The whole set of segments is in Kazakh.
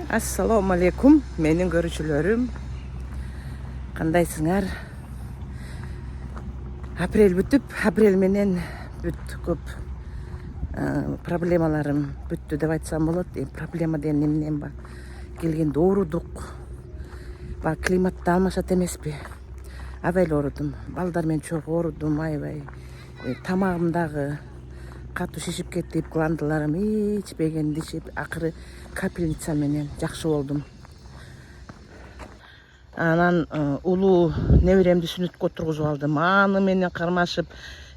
Assalomu alaykum, mening görüşülörüm. Qandayсыңар? Aprel бүтүп, aprel менен бүт көп проблемаларым бүттү деп айтсам болот. Проблема деген эмнен бар? Келгенде оорудук. Ба климатта алмашат эмеспи? Аябай оорудум. Балдар менен чогуу оорудум, аябай. Тамагым дагы катуу шишип кетип, гландаларым ичпеген дишип, акыры капельница менен жакшы болдум. Анан улуу неберемди сүнөткө отургузуп алдым. Аны менен кармашып,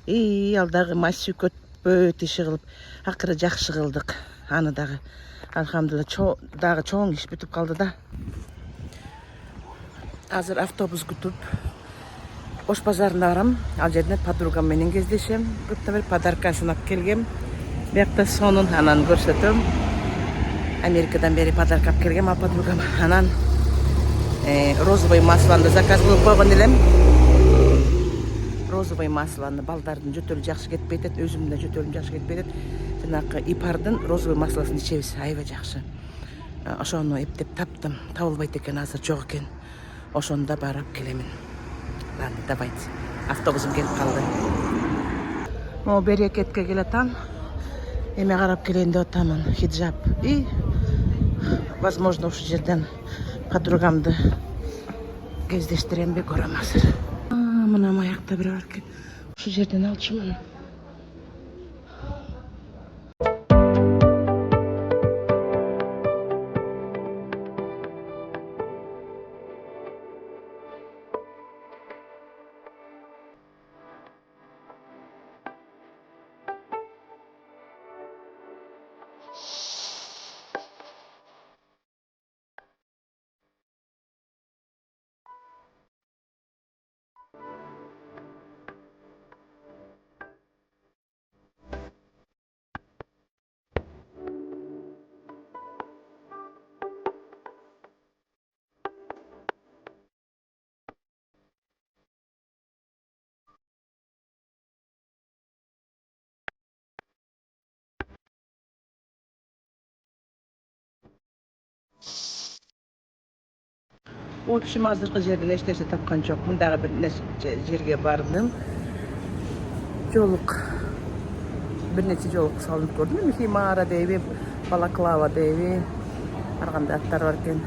ал дагы массив көтпөй иши кылып, акыры жакшы кылдык. Аны дагы алхамдулилла дагы чоң иш бүтүп калды да. Азыр автобус күтүп Ош базарына барам. Ал жерде подругам менен кездешем. Көптөн бери подаркасын алып келгем. Биякта сонун анан көрсөтөм. Америкадан бери подарка алып келгем ал подругам. Анан розовый маслону заказ кылып койгон элем. Розовый маслону балдардын жөтөлү жакшы кетпейт эт, өзүмдүн да жөтөлүм жакшы кетпейт эт. Жанагы ипардын розовый маслосын ичебиз, аябай жакшы. Ошону эптеп таптым. Табылбайт экен, азыр жок экен. Ошону да барып келемин. Ладно, давайте. Автобусум келип калды. Берекетке келатам. Эме карап келейин деп атамын. Хиджаб. И возможно ушул жерден подругамды кездештиремби, көрөм азыр. Мына маякта бири бар экен. Ушул жерден алчумун. В общем, азыркы жерден эч нерсе тапкан жокмун. Дагы бир жерге бардым. Бир нече жолук салынып көрдүм. Химара дейби, балаклава дейби. Ар кандай аттар бар экен.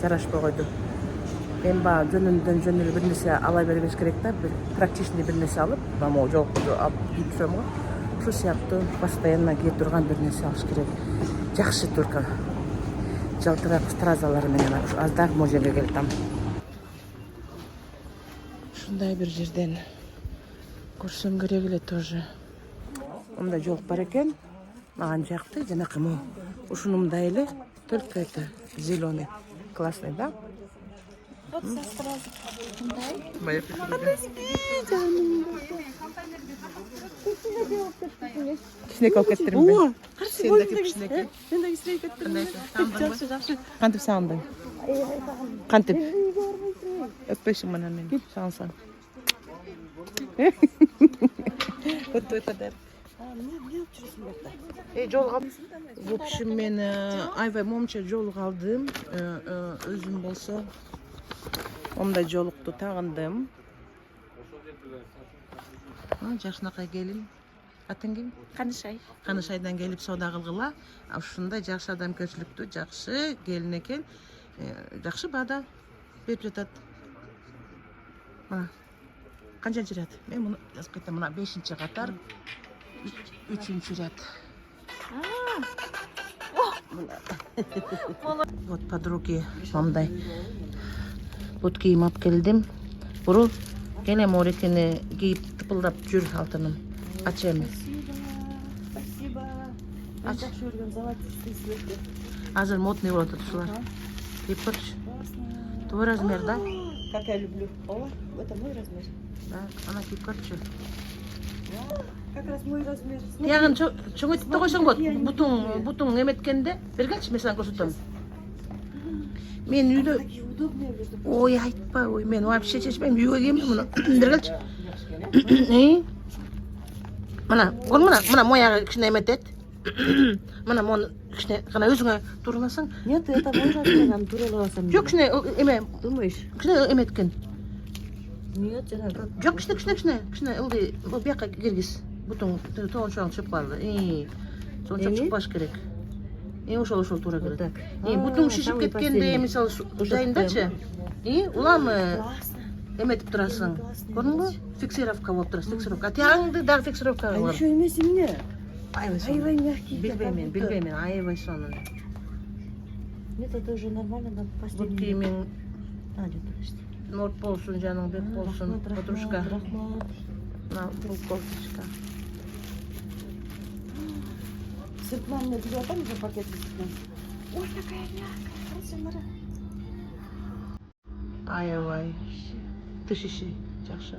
Жарашпай койду. Эми баягы жөнүндөн жөнүлө бир нерсе ала бербеш керек да. Бир практичный бир нерсе алып, могу жолукту алып кийипсем го. Ушул сыяктуу постоянно кие турган бир нерсе алыш керек. Жакшы только жалтырак стразалар менен аздак могу жерге келатам. Ушундай бир жерден көрсөм керек эле тоже. Мындай жол бар экен. Мага жакты, жанакы могу. Ушунумдай эле, только это зеленый. Классный, да? Вот сразу. Моя кичинекей алып кеттеримби? О, Сен да кичинекей. Мен да кичинекей кеттирим. Жакшы, жакшы. Кантип сагындың? Кантип? Öppeşim bana men. Şansan. Ötü kadar. Жол в общем мен аябай момча жол калдым. Өзүм болсо ондай жолукту тагындым. Жакшынакай келин. Атың ким? Канышай. Канышайдан келип соода кылгыла. Ушундай жакшы адамгерчиликтүү, жакшы келин экен. Жакшы баада берип жатат. Мына канчанчы ряд? Мен муну жазып кеттим. Мына 5-катар, 3-ряд. Вот подруги мамдай. Вот кийим алып келдим. Бурул келем орекени кийип тыпылдап жүр алтыным. Ач эми. Спасибо. Жакшы көргөн золотистый цвети. Азыр модный болот ушулар. Кийип көрчү. Твой размер, да? Как я люблю. О, это мой размер. Да, ана кийип көрчү. Как раз мой размер. Тиягын чоңойтуп да койсоң болот. Бутуң эметкенде бергенчи мен сага көрсөтөм. Мен үйдө Такие удобные, между прочим. ой айтпа, ой мен вообще чечпейм. Үйгө кийем муну. Бергенчи. Mana, mana moyağı kişine emetet. Mana mon kişine kana özüne turlasın. Нет, это мой размер, там тураласам. Yok kişine eme, Думаешь? kişine emetken. Нет, жаңа. Yok kişine ıldı bu bir yakka girgis. Butun toğun şu an çıkıp kaldı. Son çok Emin? çıkbaş gerek. Ошол tura Вот gerek. так. Butun şişip Самый ketkende последний. misal жайынdaçı. Ulan Классно. emetip turasın. Классный Gördün mü? эмес. Fiksirovka болып turasın, fiksirovka. Atağыңды дар fiksirovka А var. еще емес мне. Ayvay Аевай мягкий. Bilbeymen, ayvay sonu. Нет, это уже нормально, надо Bu постелить. kimin А, нет, подожди. not bolsun, canın bek bolsun, Рахмат, подружка. рахмат. Na, bu koftuşka. Сыртман мне взял там уже пакет сыртман. Ой, какая мягкая, красивая. Ayvay. Dış işi, жақсы.